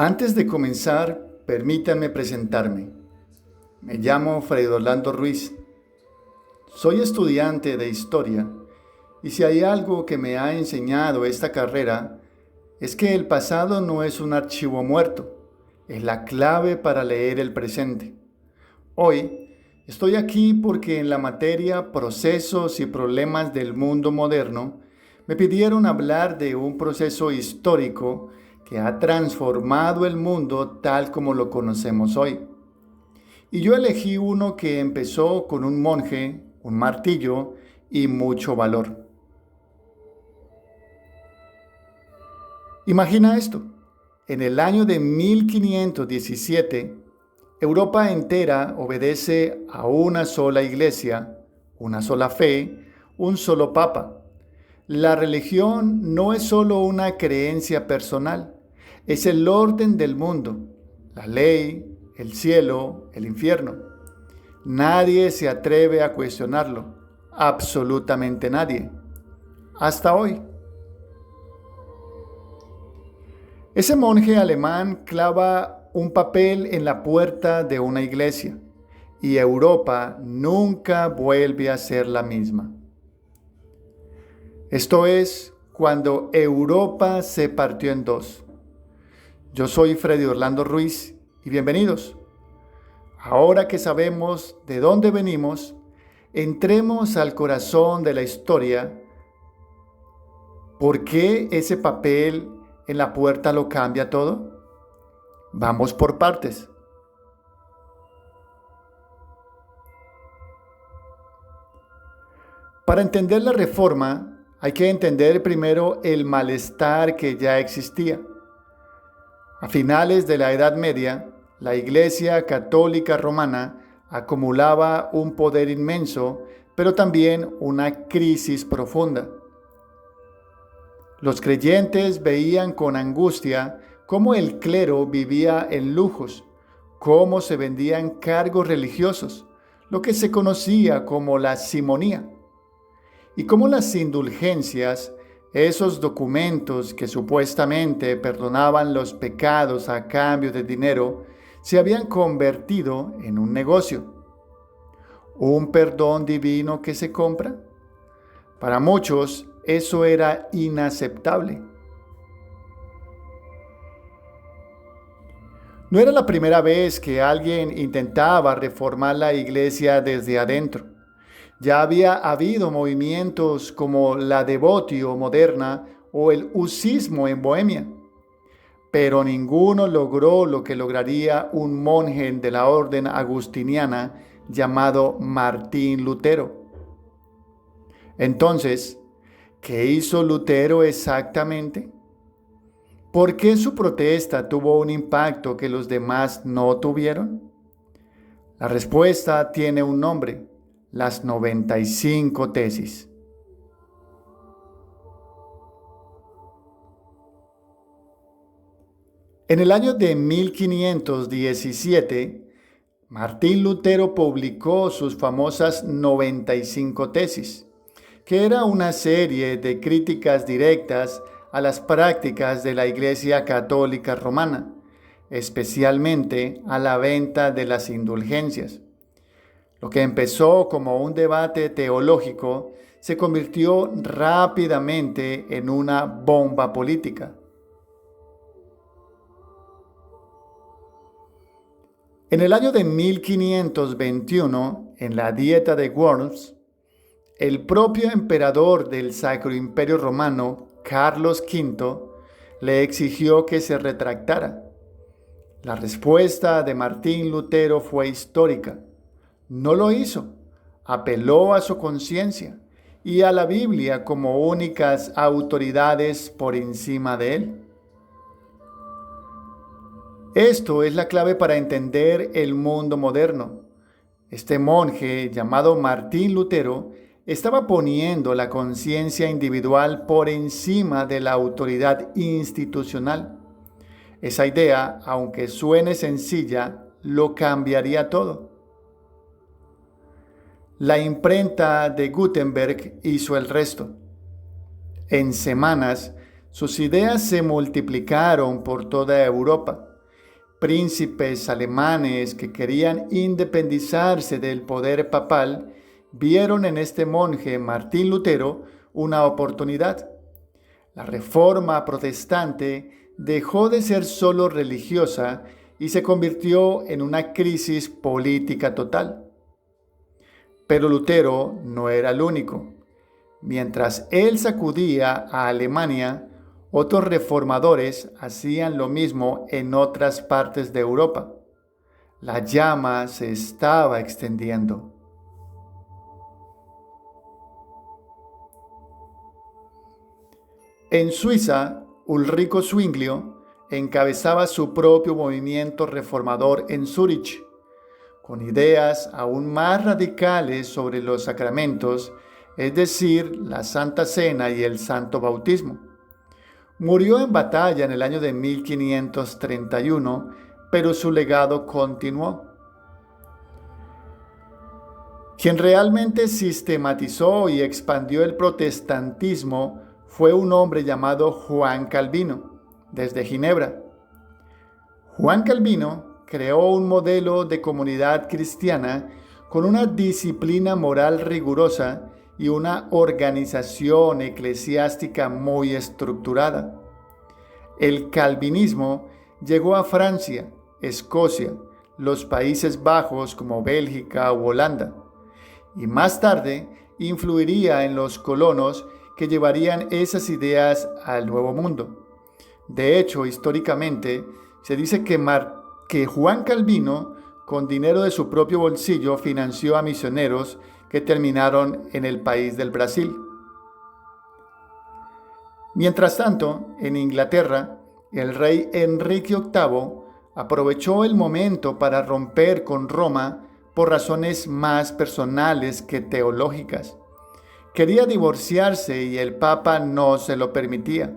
Antes de comenzar, permítanme presentarme. Me llamo Freddy Orlando Ruiz. Soy estudiante de historia y si hay algo que me ha enseñado esta carrera es que el pasado no es un archivo muerto, es la clave para leer el presente. Hoy estoy aquí porque en la materia Procesos y Problemas del Mundo Moderno me pidieron hablar de un proceso histórico que ha transformado el mundo tal como lo conocemos hoy. Y yo elegí uno que empezó con un monje, un martillo y mucho valor. Imagina esto. En el año de 1517, Europa entera obedece a una sola iglesia, una sola fe, un solo papa. La religión no es solo una creencia personal, es el orden del mundo, la ley, el cielo, el infierno. Nadie se atreve a cuestionarlo, absolutamente nadie, hasta hoy. Ese monje alemán clava un papel en la puerta de una iglesia y Europa nunca vuelve a ser la misma. Esto es cuando Europa se partió en dos. Yo soy Freddy Orlando Ruiz y bienvenidos. Ahora que sabemos de dónde venimos, entremos al corazón de la historia. ¿Por qué ese papel en la puerta lo cambia todo? Vamos por partes. Para entender la reforma, hay que entender primero el malestar que ya existía. A finales de la Edad Media, la Iglesia Católica Romana acumulaba un poder inmenso, pero también una crisis profunda. Los creyentes veían con angustia cómo el clero vivía en lujos, cómo se vendían cargos religiosos, lo que se conocía como la simonía, y cómo las indulgencias, esos documentos que supuestamente perdonaban los pecados a cambio de dinero, se habían convertido en un negocio. ¿Un perdón divino que se compra? Para muchos, eso era inaceptable. No era la primera vez que alguien intentaba reformar la iglesia desde adentro. Ya había habido movimientos como la devotio moderna o el husitismo en Bohemia, pero ninguno logró lo que lograría un monje de la orden agustiniana llamado Martín Lutero. Entonces, ¿qué hizo Lutero exactamente? ¿Por qué su protesta tuvo un impacto que los demás no tuvieron? La respuesta tiene un nombre: las 95 tesis. En el año de 1517, Martín Lutero publicó sus famosas 95 tesis, que era una serie de críticas directas a las prácticas de la Iglesia Católica Romana, especialmente a la venta de las indulgencias. Lo que empezó como un debate teológico se convirtió rápidamente en una bomba política. En el año de 1521, en la Dieta de Worms, el propio emperador del Sacro Imperio Romano, Carlos V, le exigió que se retractara. La respuesta de Martín Lutero fue histórica. No lo hizo, apeló a su conciencia y a la Biblia como únicas autoridades por encima de él. Esto es la clave para entender el mundo moderno. Este monje llamado Martín Lutero estaba poniendo la conciencia individual por encima de la autoridad institucional. Esa idea, aunque suene sencilla, lo cambiaría todo. La imprenta de Gutenberg hizo el resto. En semanas, sus ideas se multiplicaron por toda Europa. príncipes alemanes que querían independizarse del poder papal vieron en este monje Martín Lutero una oportunidad. La reforma protestante dejó de ser solo religiosa y se convirtió en una crisis política total. Pero Lutero no era el único. Mientras él sacudía a Alemania, otros reformadores hacían lo mismo en otras partes de Europa. La llama se estaba extendiendo. En Suiza, Ulrico Zwinglio encabezaba su propio movimiento reformador en Zúrich, con ideas aún más radicales sobre los sacramentos, es decir, la Santa Cena y el Santo Bautismo. Murió en batalla en el año de 1531, pero su legado continuó. Quien realmente sistematizó y expandió el protestantismo fue un hombre llamado Juan Calvino, desde Ginebra. Juan Calvino creó un modelo de comunidad cristiana con una disciplina moral rigurosa y una organización eclesiástica muy estructurada. El calvinismo llegó a Francia, Escocia, los Países Bajos como Bélgica u Holanda, y más tarde influiría en los colonos que llevarían esas ideas al Nuevo Mundo. De hecho, históricamente, se dice que Juan Calvino, con dinero de su propio bolsillo, financió a misioneros que terminaron en el país del Brasil. Mientras tanto, en Inglaterra, el rey Enrique VIII aprovechó el momento para romper con Roma por razones más personales que teológicas. Quería divorciarse y el Papa no se lo permitía.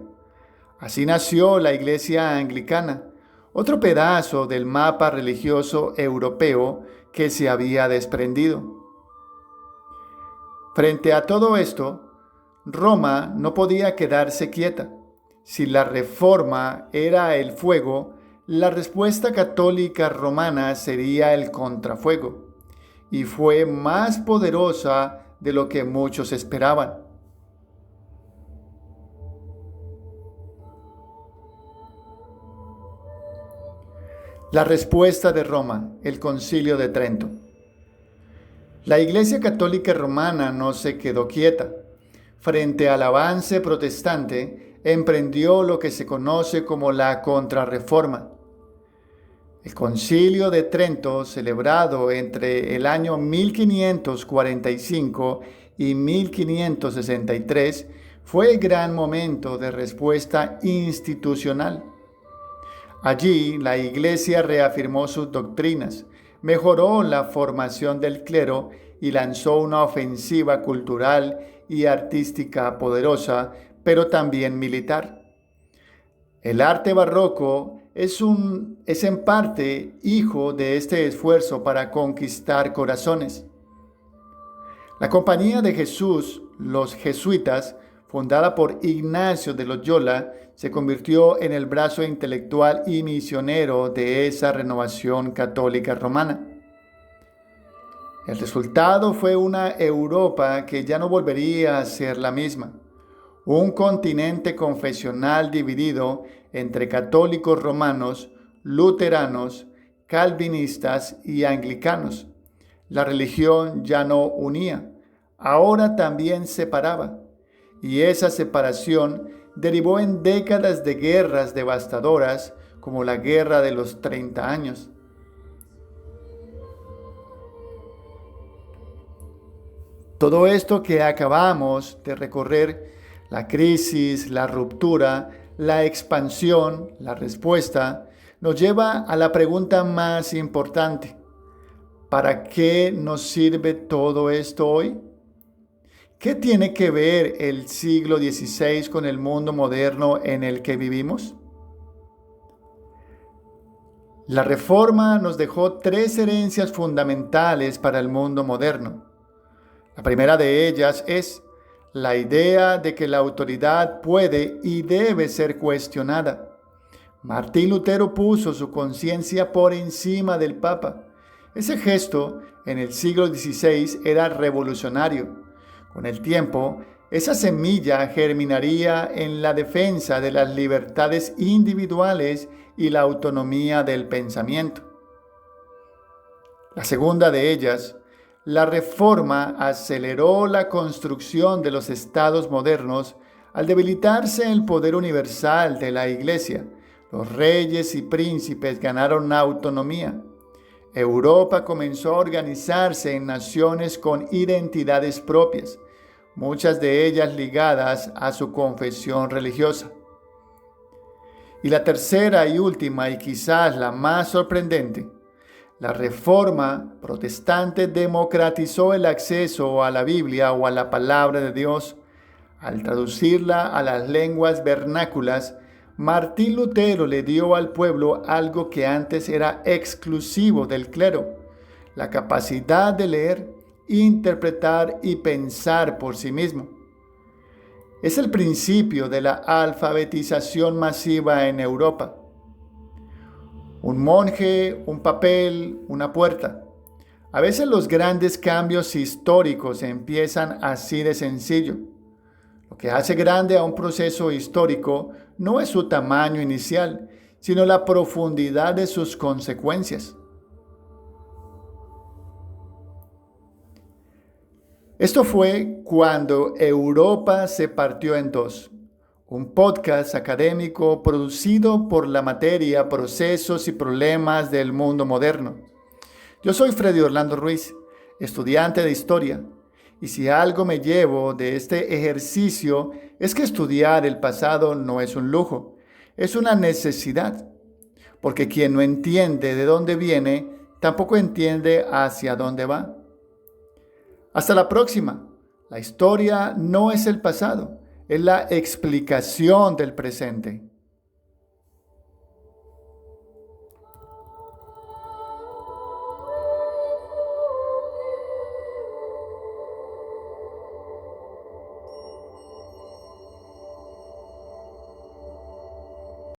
Así nació la Iglesia Anglicana, otro pedazo del mapa religioso europeo que se había desprendido. Frente a todo esto, Roma no podía quedarse quieta. Si la reforma era el fuego, la respuesta católica romana sería el contrafuego, y fue más poderosa de lo que muchos esperaban. La respuesta de Roma, el Concilio de Trento. La Iglesia Católica Romana no se quedó quieta. Frente al avance protestante, emprendió lo que se conoce como la Contrarreforma. El Concilio de Trento, celebrado entre el año 1545 y 1563, fue el gran momento de respuesta institucional. Allí, la Iglesia reafirmó sus doctrinas, mejoró la formación del clero y lanzó una ofensiva cultural y artística poderosa, pero también militar. El arte barroco es en parte hijo de este esfuerzo para conquistar corazones. La Compañía de Jesús, los jesuitas, fundada por Ignacio de Loyola, se convirtió en el brazo intelectual y misionero de esa renovación católica romana. El resultado fue una Europa que ya no volvería a ser la misma. Un continente confesional dividido entre católicos romanos, luteranos, calvinistas y anglicanos. La religión ya no unía, ahora también separaba, y esa separación derivó en décadas de guerras devastadoras como la Guerra de los 30 años. Todo esto que acabamos de recorrer, la crisis, la ruptura, la expansión, la respuesta, nos lleva a la pregunta más importante. ¿Para qué nos sirve todo esto hoy? ¿Qué tiene que ver el siglo XVI con el mundo moderno en el que vivimos? La Reforma nos dejó 3 herencias fundamentales para el mundo moderno. La primera de ellas es la idea de que la autoridad puede y debe ser cuestionada. Martín Lutero puso su conciencia por encima del Papa. Ese gesto en el siglo XVI era revolucionario. Con el tiempo, esa semilla germinaría en la defensa de las libertades individuales y la autonomía del pensamiento. La segunda de ellas, la Reforma, aceleró la construcción de los estados modernos al debilitarse el poder universal de la Iglesia. Los reyes y príncipes ganaron autonomía. Europa comenzó a organizarse en naciones con identidades propias, muchas de ellas ligadas a su confesión religiosa. Y la tercera y última, y quizás la más sorprendente, la Reforma protestante democratizó el acceso a la Biblia o a la palabra de Dios. Al traducirla a las lenguas vernáculas, Martín Lutero le dio al pueblo algo que antes era exclusivo del clero: la capacidad de leer, interpretar y pensar por sí mismo. Es el principio de la alfabetización masiva en Europa. Un monje, un papel, una puerta. A veces los grandes cambios históricos empiezan así de sencillo. Lo que hace grande a un proceso histórico no es su tamaño inicial, sino la profundidad de sus consecuencias. Esto fue Cuando Europa se partió en dos, un podcast académico producido por la materia Procesos y Problemas del Mundo Moderno. Yo soy Freddy Orlando Ruiz, estudiante de Historia, y si algo me llevo de este ejercicio es que estudiar el pasado no es un lujo, es una necesidad, porque quien no entiende de dónde viene, tampoco entiende hacia dónde va. Hasta la próxima. La historia no es el pasado, es la explicación del presente.